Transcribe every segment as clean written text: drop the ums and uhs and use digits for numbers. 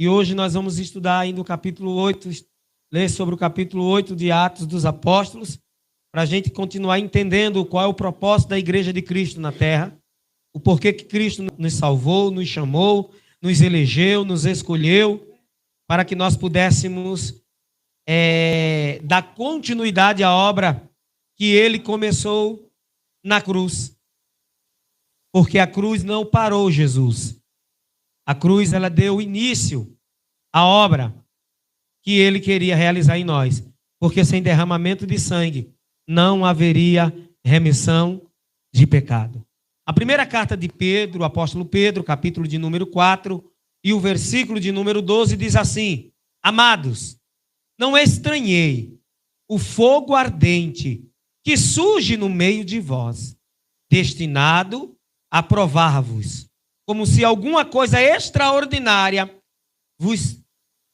E hoje nós vamos estudar ainda o capítulo 8, ler sobre o capítulo 8 de Atos dos Apóstolos, para a gente continuar entendendo qual é o propósito da Igreja de Cristo na Terra, o porquê que Cristo nos salvou, nos chamou, nos elegeu, nos escolheu, para que nós pudéssemos dar continuidade à obra que Ele começou na cruz. Porque a cruz não parou Jesus. A cruz, ela deu início à obra que Ele queria realizar em nós. Porque sem derramamento de sangue não haveria remissão de pecado. A primeira carta de Pedro, o apóstolo Pedro, capítulo de número 4, e o versículo de número 12 diz assim: Amados, não estranhei o fogo ardente que surge no meio de vós, destinado a provar-vos, como se alguma coisa extraordinária vos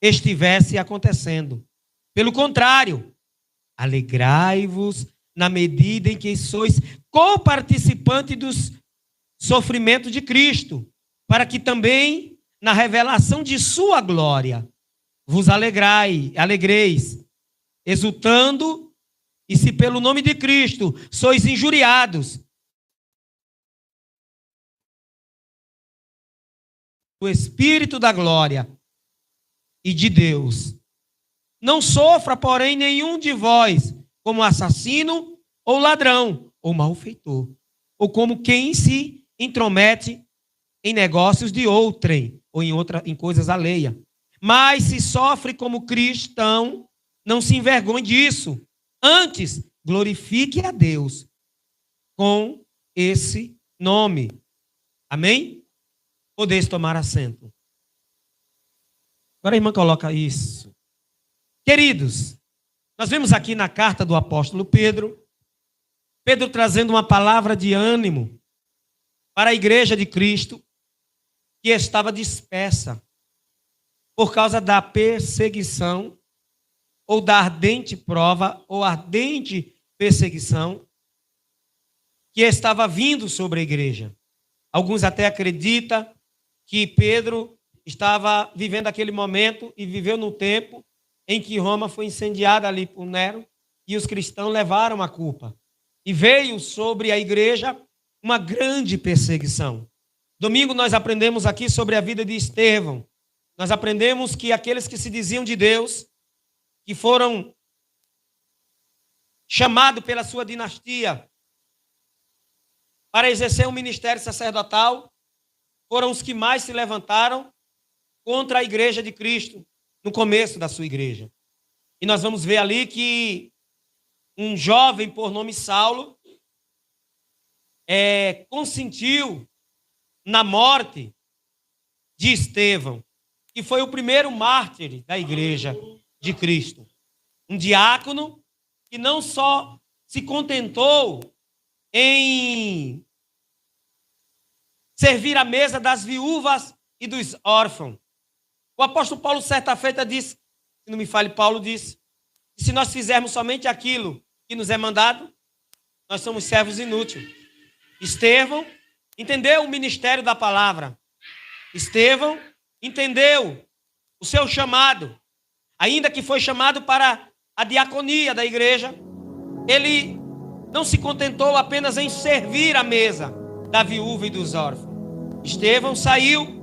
estivesse acontecendo. Pelo contrário, alegrai-vos na medida em que sois coparticipantes dos sofrimentos de Cristo, para que também na revelação de sua glória vos alegreis, exultando, e se pelo nome de Cristo sois injuriados, o Espírito da glória e de Deus não sofra, porém, nenhum de vós como assassino ou ladrão ou malfeitor, ou como quem se intromete em negócios de outrem ou em coisas alheias. Mas se sofre como cristão, não se envergonhe disso. Antes, glorifique a Deus com esse nome. Amém? Podeis tomar assento. Agora a irmã coloca isso. Queridos, nós vemos aqui na carta do apóstolo Pedro trazendo uma palavra de ânimo para a igreja de Cristo que estava dispersa por causa da perseguição ou da ardente prova ou ardente perseguição que estava vindo sobre a igreja. Alguns até acreditam que Pedro estava vivendo aquele momento e viveu no tempo em que Roma foi incendiada ali por Nero e os cristãos levaram a culpa. E veio sobre a igreja uma grande perseguição. Domingo nós aprendemos aqui sobre a vida de Estevão. Nós aprendemos que aqueles que se diziam de Deus, que foram chamados pela sua dinastia para exercer um ministério sacerdotal, foram os que mais se levantaram contra a igreja de Cristo no começo da sua igreja. E nós vamos ver ali que um jovem por nome Saulo consentiu na morte de Estevão, que foi o primeiro mártir da igreja de Cristo. Um diácono que não só se contentou em servir a mesa das viúvas e dos órfãos. O apóstolo Paulo, certa feita, disse, se não me fale, Paulo disse, que se nós fizermos somente aquilo que nos é mandado, nós somos servos inúteis. Estevão entendeu o ministério da palavra. Estevão entendeu o seu chamado. Ainda que foi chamado para a diaconia da igreja, ele não se contentou apenas em servir a mesa da viúva e dos órfãos. Estevão saiu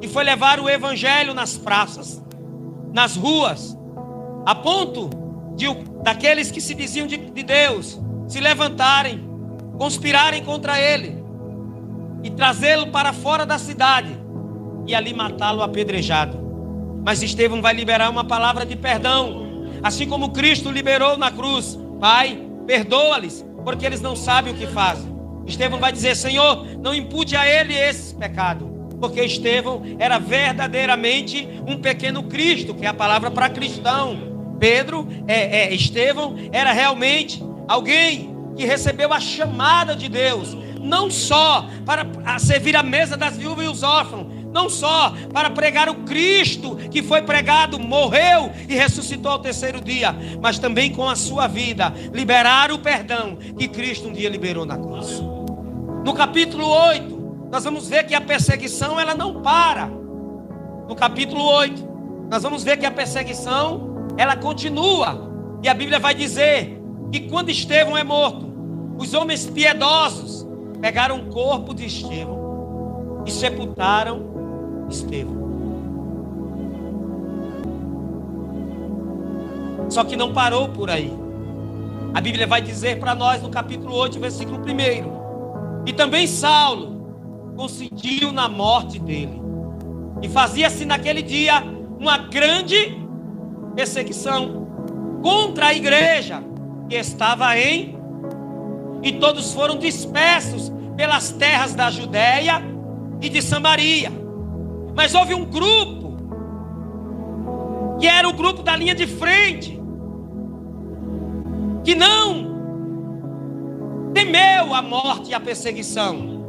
e foi levar o evangelho nas praças, nas ruas, a ponto daqueles que se diziam de Deus se levantarem, conspirarem contra ele e trazê-lo para fora da cidade e ali matá-lo apedrejado. Mas Estevão vai liberar uma palavra de perdão, assim como Cristo liberou na cruz: Pai, perdoa-lhes, porque eles não sabem o que fazem. Estevão vai dizer: Senhor, não impute a ele esse pecado, porque Estevão era verdadeiramente um pequeno Cristo, que é a palavra para cristão. Estevão era realmente alguém que recebeu a chamada de Deus, não só para servir a mesa das viúvas e os órfãos, não só para pregar o Cristo que foi pregado, morreu e ressuscitou ao terceiro dia, mas também com a sua vida liberar o perdão que Cristo um dia liberou na cruz. No capítulo 8, nós vamos ver que a perseguição ela não para. no capítulo 8, nós vamos ver que a perseguição, ela continua. E a Bíblia vai dizer que quando Estevão é morto, os homens piedosos pegaram o corpo de Estevão e sepultaram Estevão. Só que não parou por aí. A Bíblia vai dizer para nós no capítulo 8, versículo 1: e também Saulo consentiu na morte dele. E fazia-se naquele dia uma grande perseguição contra a igreja que estava em... E todos foram dispersos pelas terras da Judéia e de Samaria. Mas houve um grupo, que era o grupo da linha de frente, que não temeu a morte e a perseguição.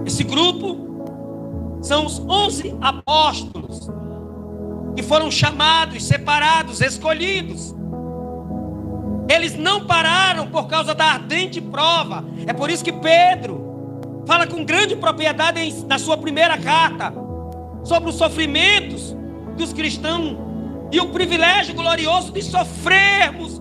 Esse grupo são os 11 apóstolos, que foram chamados, separados, escolhidos. Eles não pararam por causa da ardente prova. É por isso que Pedro fala com grande propriedade na sua primeira carta sobre os sofrimentos dos cristãos e o privilégio glorioso de sofrermos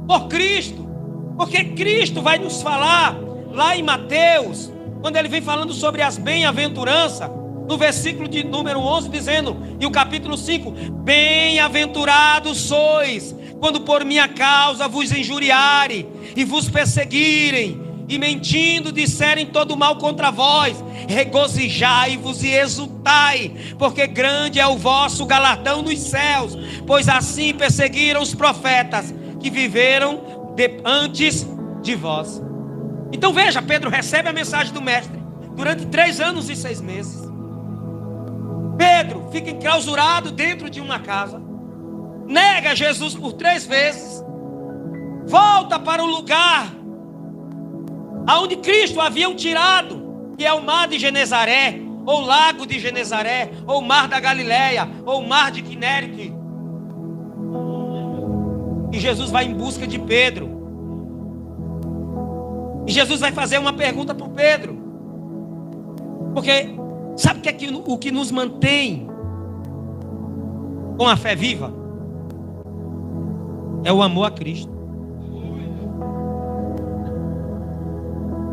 por Cristo. Porque Cristo vai nos falar lá em Mateus, quando ele vem falando sobre as bem-aventuranças, no versículo de número 11, dizendo, e o capítulo 5: bem-aventurados sois quando por minha causa vos injuriarem e vos perseguirem, e mentindo disserem todo mal contra vós, regozijai-vos e exultai, porque grande é o vosso galardão nos céus, pois assim perseguiram os profetas que viveram antes de vós. Então veja, Pedro recebe a mensagem do mestre durante 3 anos e 6 meses. Pedro fica enclausurado dentro de uma casa, nega Jesus por 3 vezes, volta para o lugar aonde Cristo havia tirado, que é o mar de Genezaré, ou lago de Genezaré, ou mar da Galileia, ou mar de Quinerite. E Jesus vai em busca de Pedro. E Jesus vai fazer uma pergunta para o Pedro. Porque sabe o que nos mantém com a fé viva? É o amor a Cristo.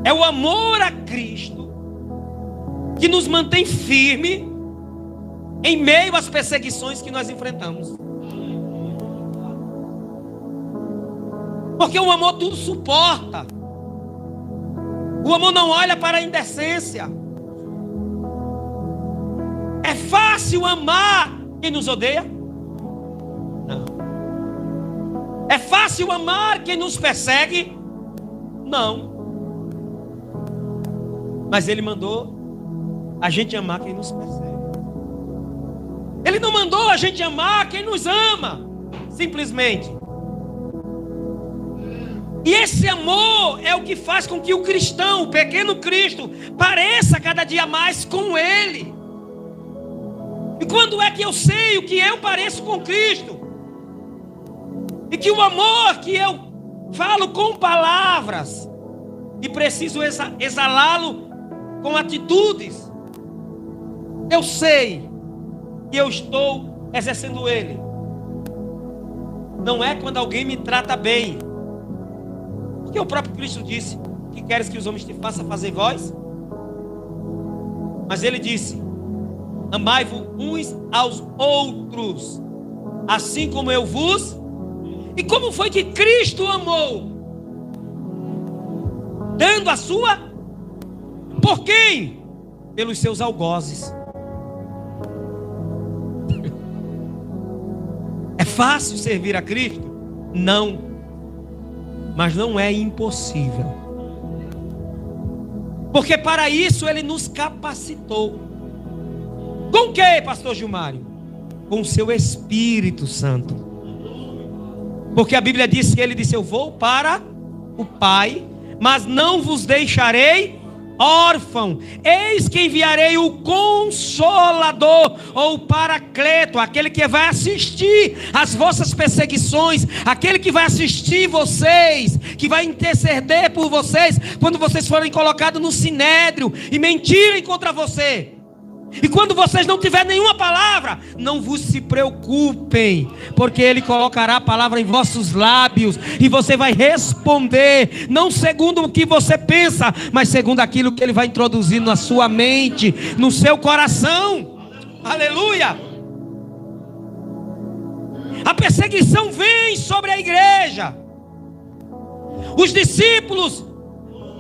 É o amor a Cristo que nos mantém firme em meio às perseguições que nós enfrentamos. Porque o amor tudo suporta. O amor não olha para a indecência. É fácil amar quem nos odeia? Não. É fácil amar quem nos persegue? Não. Mas Ele mandou a gente amar quem nos persegue. Ele não mandou a gente amar quem nos ama, simplesmente. E esse amor é o que faz com que o cristão, o pequeno Cristo, pareça cada dia mais com Ele. E quando é que eu sei o que eu pareço com Cristo? E que o amor que eu falo com palavras e preciso exalá-lo com atitudes, eu sei que eu estou exercendo ele. Não é quando alguém me trata bem, porque o próprio Cristo disse: que queres que os homens te façam, fazer vós? Mas ele disse: amai-vos uns aos outros, assim como eu vos. E como foi que Cristo amou? Dando a sua... Por quem? Pelos seus algozes. É fácil servir a Cristo? Não. Mas não é impossível. Porque para isso Ele nos capacitou. Com o que, pastor Gilmário? Com o seu Espírito Santo. Porque a Bíblia diz que Ele disse: eu vou para o Pai, mas não vos deixarei órfão. Eis que enviarei o Consolador, ou o Paracleto, aquele que vai assistir às vossas perseguições, aquele que vai assistir vocês, que vai interceder por vocês, quando vocês forem colocados no sinédrio e mentirem contra você. E quando vocês não tiverem nenhuma palavra, não vos se preocupem, porque Ele colocará a palavra em vossos lábios, e você vai responder, não segundo o que você pensa, mas segundo aquilo que Ele vai introduzir na sua mente, no seu coração. Aleluia! A perseguição vem sobre a igreja. Os discípulos,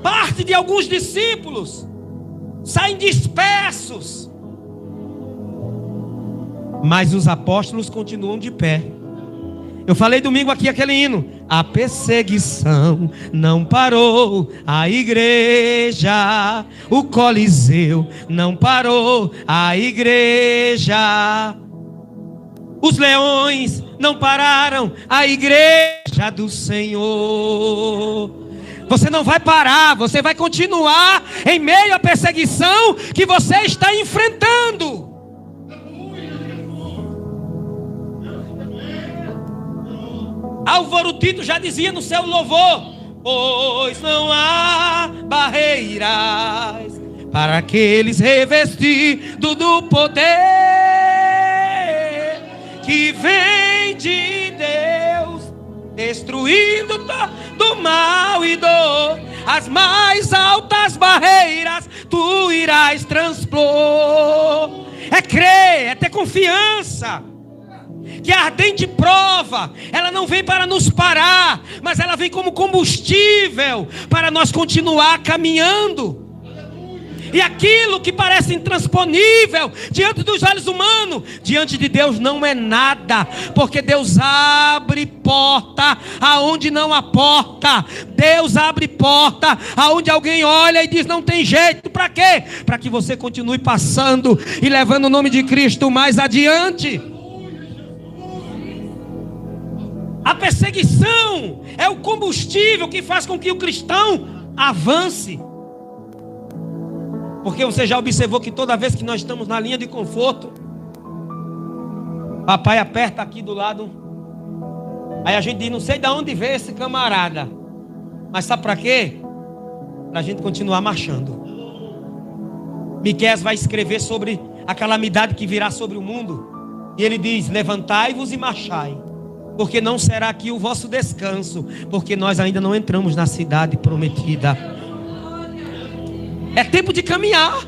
parte de alguns discípulos, saem dispersos. Mas os apóstolos continuam de pé. Eu falei domingo aqui aquele hino: a perseguição não parou a igreja, o Coliseu não parou a igreja, os leões não pararam a igreja do Senhor. Você não vai parar, você vai continuar em meio à perseguição que você está enfrentando. Álvaro Tito já dizia no seu louvor: pois não há barreiras para aqueles revestidos do poder que vem de Deus, destruindo do mal e dor. As mais altas barreiras tu irás transpor. É crer, é ter confiança que a ardente prova, ela não vem para nos parar, mas ela vem como combustível para nós continuar caminhando. E aquilo que parece intransponível diante dos olhos humanos, diante de Deus não é nada, porque Deus abre porta aonde não há porta. Deus abre porta aonde alguém olha e diz: não tem jeito. Para quê? Para que você continue passando e levando o nome de Cristo mais adiante. A perseguição é o combustível que faz com que o cristão avance. Porque você já observou que toda vez que nós estamos na linha de conforto, papai aperta aqui do lado, aí a gente diz: não sei de onde veio esse camarada, mas sabe para quê? Para a gente continuar marchando. Miqueias vai escrever sobre a calamidade que virá sobre o mundo, e ele diz: levantai-vos e marchai, porque não será aqui o vosso descanso, porque nós ainda não entramos na cidade prometida. É tempo de caminhar,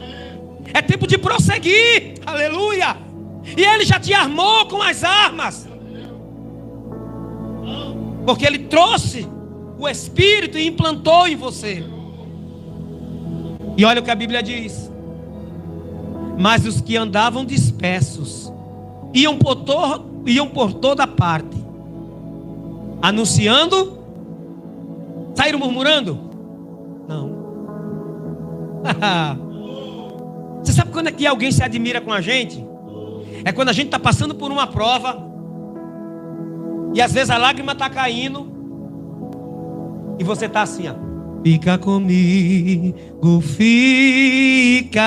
é tempo de prosseguir, aleluia. E Ele já te armou com as armas, porque Ele trouxe o Espírito e implantou em você. E olha o que a Bíblia diz: mas os que andavam dispersos iam por toda parte, anunciando. Saíram murmurando? Não. Você sabe quando é que alguém se admira com a gente? É quando a gente está passando por uma prova, e às vezes a lágrima está caindo, e você está assim, ó: fica comigo, fica,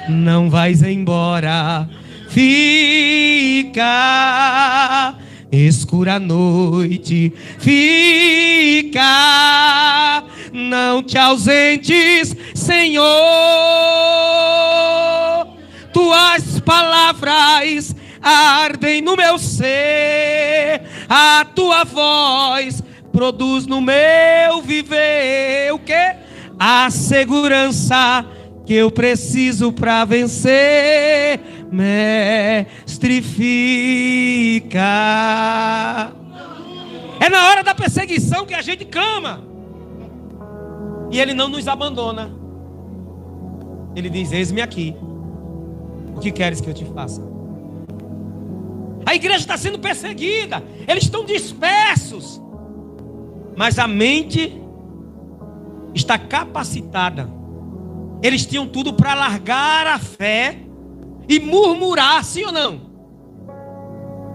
não vais embora, fica, escura noite, fica, não te ausentes, Senhor. Tuas palavras ardem no meu ser, a tua voz produz no meu viver o quê? A segurança que eu preciso para vencer. Mestre, fica. É na hora da perseguição que a gente clama, e Ele não nos abandona. Ele diz: eis-me aqui, o que queres que eu te faça? A igreja está sendo perseguida, eles estão dispersos, mas a mente está capacitada. Eles tinham tudo para largar a fé e murmurar, sim ou não?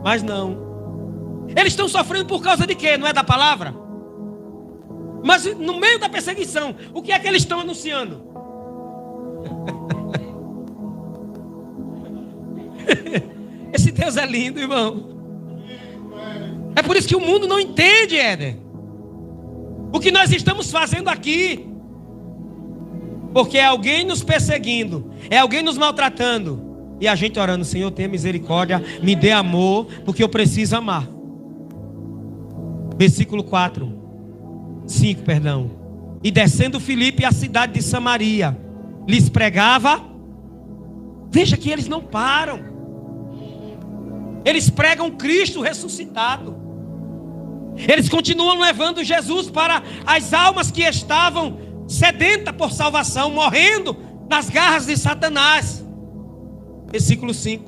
Mas não. Eles estão sofrendo por causa de quê? Não é da palavra? Mas no meio da perseguição, o que é que eles estão anunciando? Esse Deus é lindo, irmão. É por isso que o mundo não entende, Éder, o que nós estamos fazendo aqui. Porque é alguém nos perseguindo, é alguém nos maltratando, e a gente orando: Senhor, tenha misericórdia, me dê amor, porque eu preciso amar. Versículo 5, perdão. E descendo Filipe à cidade de Samaria, lhes pregava. Veja que eles não param. Eles pregam Cristo ressuscitado. Eles continuam levando Jesus para as almas que estavam sedentas por salvação, morrendo nas garras de Satanás. Versículo 6.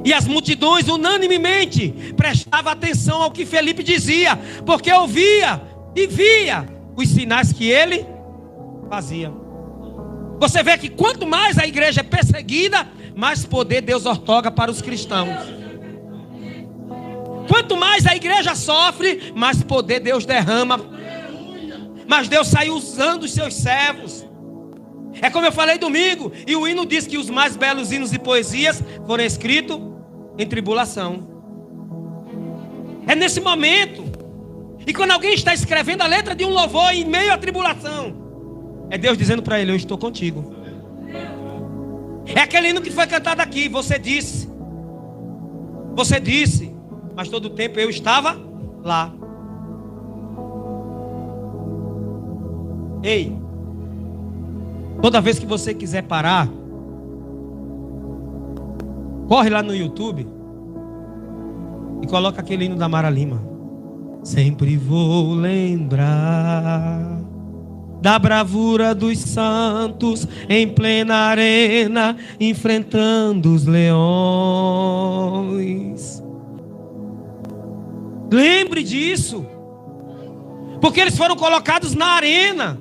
E as multidões unanimemente prestavam atenção ao que Felipe dizia, porque ouvia e via os sinais que ele fazia. Você vê que quanto mais a igreja é perseguida, mais poder Deus outorga para os cristãos. Quanto mais a igreja sofre, mais poder Deus derrama. Mas Deus sai usando os seus servos. É como eu falei domingo, e o hino diz que os mais belos hinos e poesias foram escritos em tribulação. É nesse momento. E quando alguém está escrevendo a letra de um louvor em meio à tribulação, é Deus dizendo para ele: eu estou contigo. É aquele hino que foi cantado aqui. Você disse, mas todo o tempo eu estava lá. Ei, toda vez que você quiser parar, corre lá no YouTube e coloca aquele hino da Mara Lima. Sempre vou lembrar da bravura dos santos em plena arena, enfrentando os leões. Lembre disso, porque eles foram colocados na arena.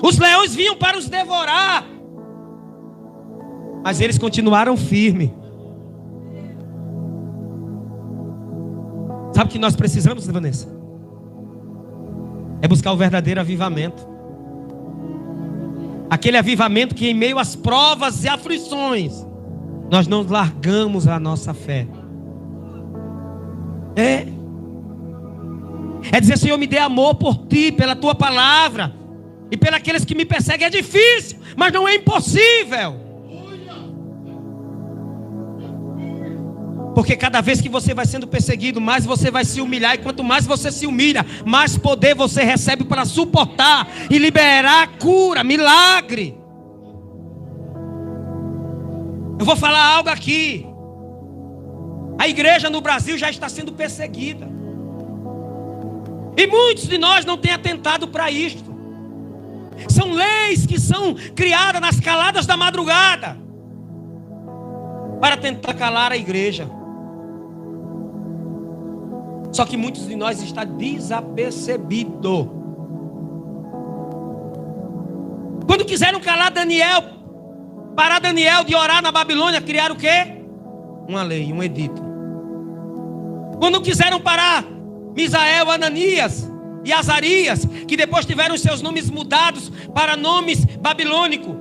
Os leões vinham para os devorar, mas eles continuaram firmes. Sabe o que nós precisamos, Vanessa? É buscar o verdadeiro avivamento. Aquele avivamento que em meio às provas e aflições nós não largamos a nossa fé. É dizer: Senhor, me dê amor por Ti, pela Tua palavra e pelos que me perseguem. É difícil, mas não é impossível. Porque cada vez que você vai sendo perseguido, mais você vai se humilhar. E quanto mais você se humilha, mais poder você recebe para suportar e liberar cura, milagre. Eu vou falar algo aqui. A igreja no Brasil já está sendo perseguida. E muitos de nós não têm atentado para isto. São leis que são criadas nas caladas da madrugada para tentar calar a igreja. Só que muitos de nós estão desapercebidos. Quando quiseram calar Daniel, parar Daniel de orar na Babilônia, criaram o quê? Uma lei, um edito. Quando quiseram parar Misael, Ananias e Azarias, que depois tiveram seus nomes mudados para nomes babilônicos,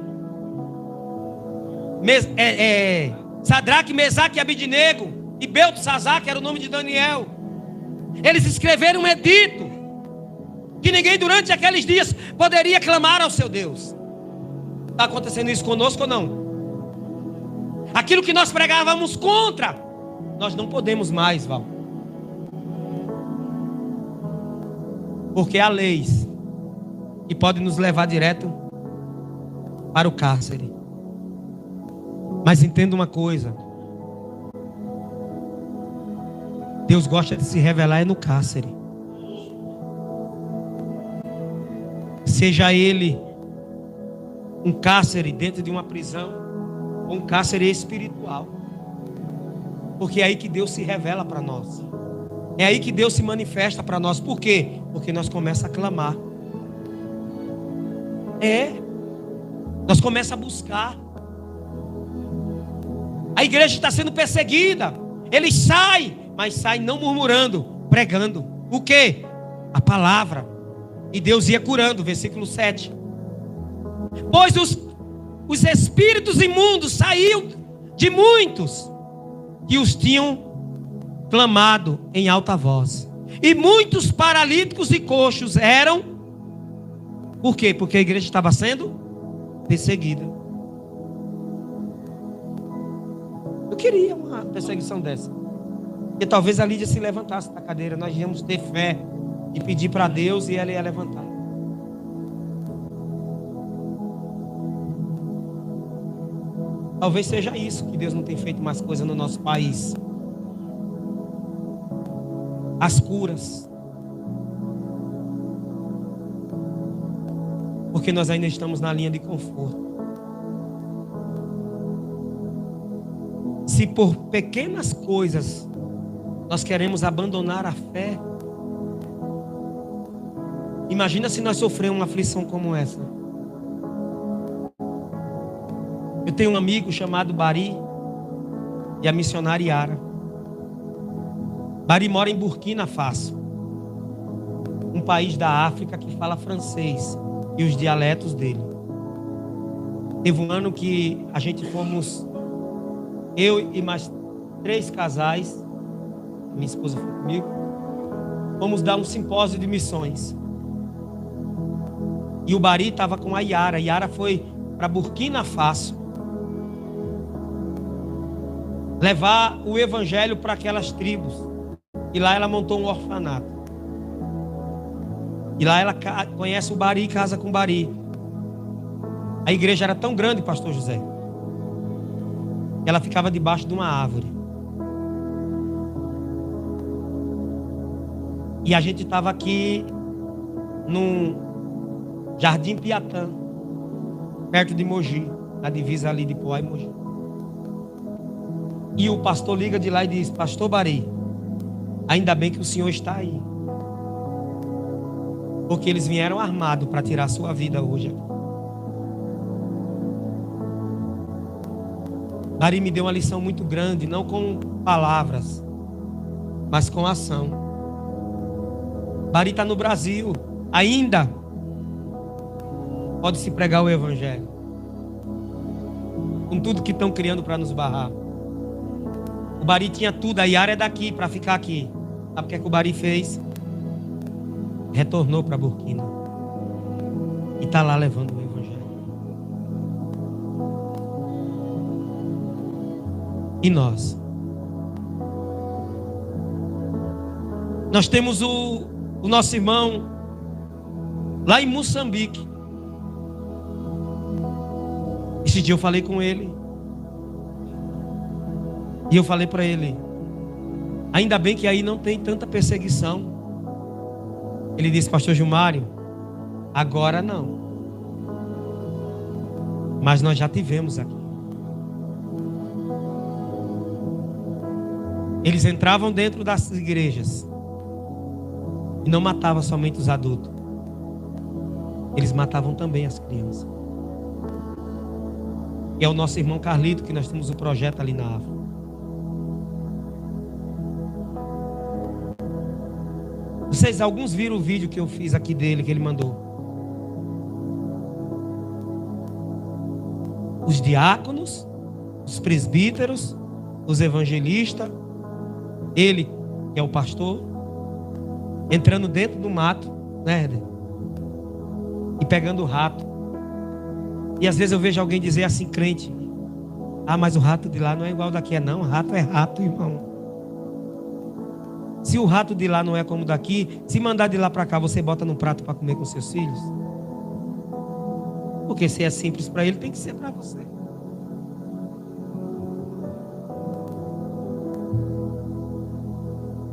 Sadraque, Mesaque e Abidnego, e Beltesazar, que era o nome de Daniel, eles escreveram um edito que ninguém durante aqueles dias poderia clamar ao seu Deus. Está acontecendo isso conosco ou não? Aquilo que nós pregávamos contra, nós não podemos mais, Val. Porque há leis que podem nos levar direto para o cárcere. Mas entenda uma coisa: Deus gosta de se revelar no cárcere. Seja ele um cárcere dentro de uma prisão ou um cárcere espiritual. Porque é aí que Deus se revela para nós. É aí que Deus se manifesta para nós. Por quê? Porque nós começamos a clamar. Nós começamos a buscar. A igreja está sendo perseguida. Eles saem, mas saem não murmurando, pregando. O quê? A palavra. E Deus ia curando. Versículo 7. Pois os espíritos imundos saíam de muitos que os tinham clamado em alta voz. E muitos paralíticos e coxos eram Por quê? Porque a igreja estava sendo perseguida. Eu queria uma perseguição dessa. Porque talvez a Lídia se levantasse da cadeira. Nós íamos ter fé e pedir para Deus e ela ia levantar. Talvez seja isso que Deus não tem feito mais coisa no nosso país. As curas. Porque nós ainda estamos na linha de conforto. Se por pequenas coisas nós queremos abandonar a fé, imagina se nós sofrermos uma aflição como essa. Eu tenho um amigo chamado Bari e a missionária Yara. Bari mora em Burkina Faso, um país da África que fala francês e os dialetos dele. Teve um ano que a gente fomos, eu e mais 3 casais, minha esposa foi comigo, fomos dar um simpósio de missões. E o Bari estava com a Yara. A Yara foi para Burkina Faso levar o evangelho para aquelas tribos. E lá ela montou um orfanato. E lá ela conhece o Bari e casa com o Bari. A igreja era tão grande, pastor José, que ela ficava debaixo de uma árvore. E a gente estava aqui num Jardim Piatã, perto de Mogi, na divisa ali de Poá e Mogi. E o pastor liga de lá e diz: pastor Bari, ainda bem que o senhor está aí, porque eles vieram armados para tirar a sua vida hoje. Bari me deu uma lição muito grande, não com palavras, mas com ação. Bari está no Brasil, ainda pode se pregar o evangelho, com tudo que estão criando para nos barrar. O Bari tinha tudo, a Yara é daqui para ficar aqui. Sabe o que é que o Bari fez? Retornou para Burkina e está lá levando o evangelho. E nós temos o nosso irmão lá em Moçambique. Esse dia eu falei com ele e eu falei para ele: ainda bem que aí não tem tanta perseguição. Ele disse: pastor Gilmário, agora não, mas nós já tivemos aqui. Eles entravam dentro das igrejas e não matavam somente os adultos, eles matavam também as crianças. E é o nosso irmão Carlito, que nós temos um projeto ali na África. Vocês, alguns viram o vídeo que eu fiz aqui dele, que ele mandou. Os diáconos, os presbíteros, os evangelistas, ele, que é o pastor, entrando dentro do mato, né, Éder? E pegando o rato. E às vezes eu vejo alguém dizer assim, crente: ah, mas o rato de lá não é igual daqui. Não, rato é rato, irmão. Se o rato de lá não é como daqui, se mandar de lá para cá, você bota no prato para comer com seus filhos? Porque se é simples para ele, tem que ser para você.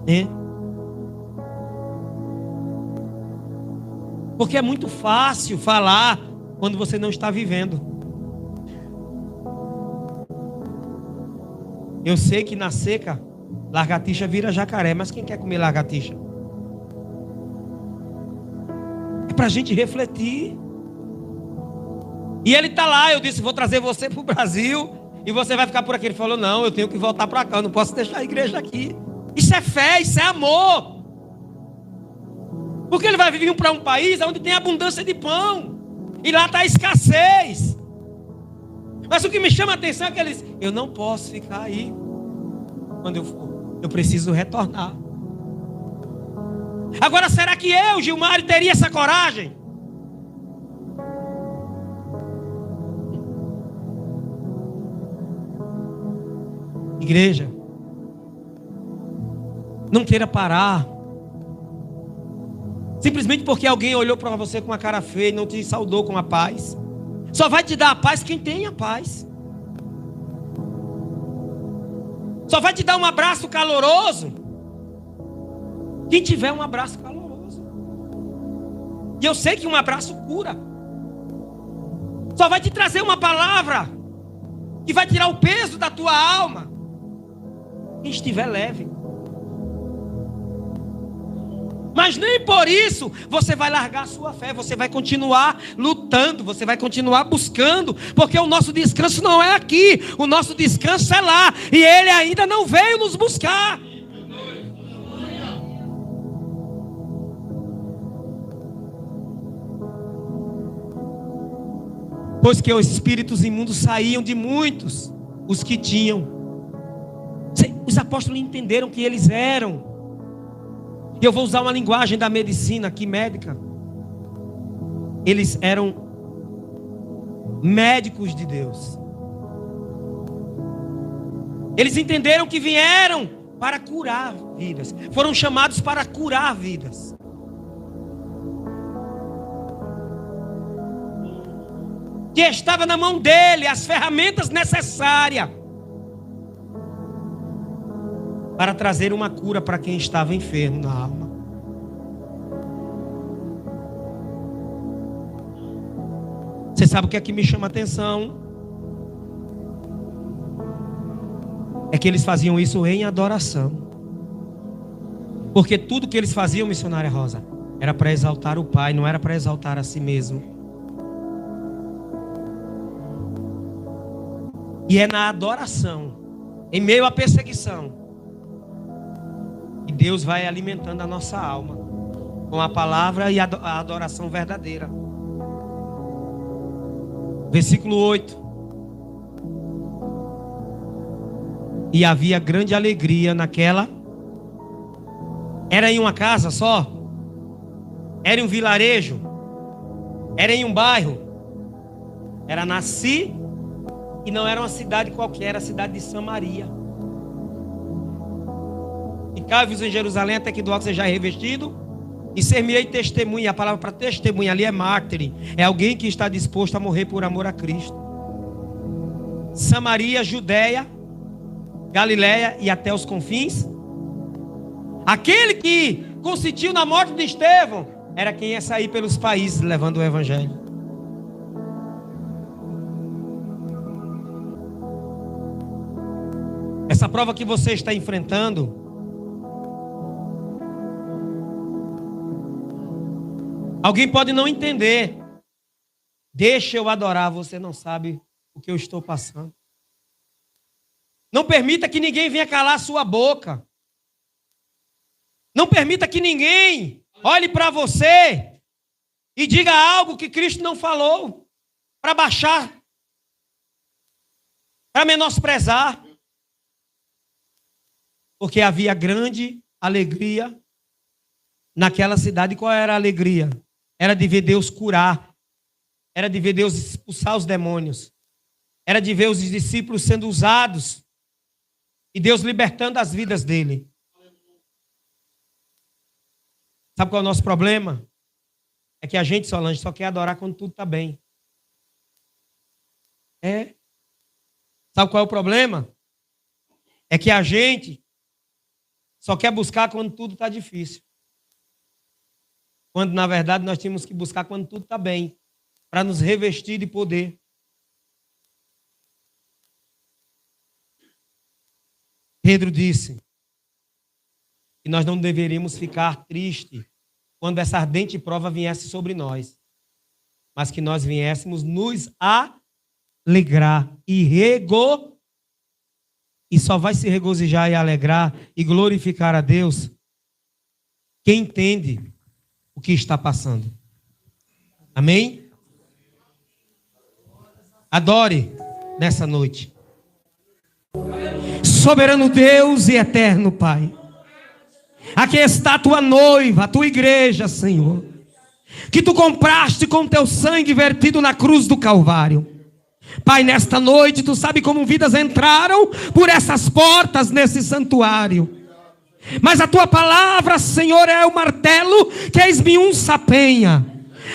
É? Porque é muito fácil falar quando você não está vivendo. Eu sei que na seca lagartixa vira jacaré, mas quem quer comer lagartixa? É para a gente refletir. E ele está lá, eu disse: vou trazer você para o Brasil e você vai ficar por aqui. Ele falou: não, eu tenho que voltar para cá, eu não posso deixar a igreja aqui. Isso é fé, isso é amor. Porque ele vai vir para um país onde tem abundância de pão e lá está a escassez. Mas o que me chama a atenção é que ele diz: eu não posso ficar aí quando eu for. Eu preciso retornar. Agora, será que eu, Gilmário, teria essa coragem? Igreja, não queira parar simplesmente porque alguém olhou para você com uma cara feia e não te saudou com a paz. Só vai te dar a paz quem tem a paz. Só vai te dar um abraço caloroso quem tiver um abraço caloroso. E eu sei que um abraço cura. Só vai te trazer uma palavra que vai tirar o peso da tua alma quem estiver leve. Mas nem por isso você vai largar a sua fé. Você vai continuar lutando, você vai continuar buscando, porque o nosso descanso não é aqui, o nosso descanso é lá, e Ele ainda não veio nos buscar. Pois que os espíritos imundos saíam de muitos, os que tinham. Os apóstolos entenderam que eles eram. E eu vou usar uma linguagem da medicina aqui, médica. Eles eram médicos de Deus. Eles entenderam que vieram para curar vidas. Foram chamados para curar vidas. Que estava na mão dele as ferramentas necessárias para trazer uma cura para quem estava enfermo na alma. Você sabe o que é que me chama a atenção? É que eles faziam isso em adoração. Porque tudo que eles faziam, missionária Rosa, era para exaltar o Pai, não era para exaltar a si mesmo. E é na adoração, em meio à perseguição, e Deus vai alimentando a nossa alma com a palavra e a adoração verdadeira. Versículo 8. E havia grande alegria naquela. Era em uma casa só? Era em um vilarejo? Era em um bairro? Era na e não era uma cidade qualquer, era a cidade de Samaria. Ficai-vos em Jerusalém até que do alto seja revestido, e ser-me-ei testemunha. A palavra para testemunha ali é mártir, é alguém que está disposto a morrer por amor a Cristo. Samaria, Judeia, Galileia e até os confins. Aquele que consentiu na morte de Estevão era quem ia sair pelos países levando o evangelho. Essa prova que você está enfrentando, alguém pode não entender. Deixa eu adorar, você não sabe o que eu estou passando. Não permita que ninguém venha calar a sua boca. Não permita que ninguém olhe para você e diga algo que Cristo não falou, para baixar, para menosprezar. Porque havia grande alegria naquela cidade. Qual era a alegria? Era de ver Deus curar. Era de ver Deus expulsar os demônios. Era de ver os discípulos sendo usados. E Deus libertando as vidas dele. Sabe qual é o nosso problema? É que a gente, Solange, só quer adorar quando tudo está bem. Sabe qual é o problema? É que a gente só quer buscar quando tudo está difícil. Quando, na verdade, nós tínhamos que buscar quando tudo está bem, para nos revestir de poder. Pedro disse que nós não deveríamos ficar tristes quando essa ardente prova viesse sobre nós, mas que nós viéssemos nos alegrar e só vai se regozijar e alegrar e glorificar a Deus quem entende o que está passando. Amém? Adore nessa noite. Soberano Deus e eterno Pai, aqui está a tua noiva, a tua igreja, Senhor, que tu compraste com teu sangue vertido na cruz do Calvário. Pai, nesta noite, Tu sabe como vidas entraram por essas portas nesse santuário. Mas a Tua palavra, Senhor, é o martelo que esmiuça a penha.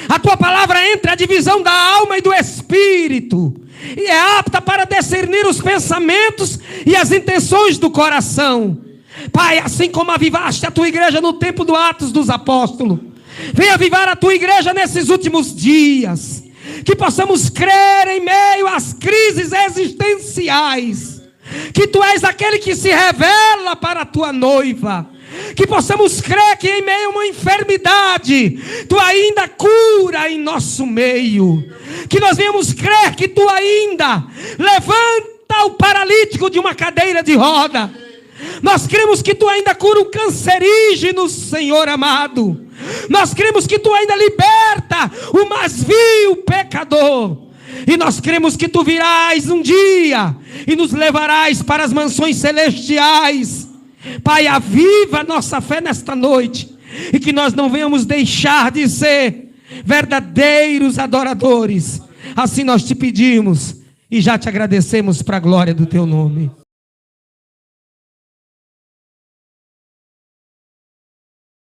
A Tua palavra entra a divisão da alma e do espírito, e é apta para discernir os pensamentos e as intenções do coração. Pai, assim como avivaste a Tua igreja no tempo do Atos dos Apóstolos, vem avivar a Tua igreja nesses últimos dias. Que possamos crer em meio às crises existenciais, que Tu és aquele que se revela para a Tua noiva. Que possamos crer que em meio a uma enfermidade Tu ainda cura em nosso meio. Que nós venhamos crer que Tu ainda levanta o paralítico de uma cadeira de roda. Nós cremos que Tu ainda cura o cancerígeno, Senhor amado. Nós cremos que Tu ainda liberta o mais vil pecador. E nós cremos que Tu virás um dia e nos levarás para as mansões celestiais. Pai, aviva nossa fé nesta noite, e que nós não venhamos deixar de ser verdadeiros adoradores. Assim nós Te pedimos e já Te agradecemos para a glória do Teu nome.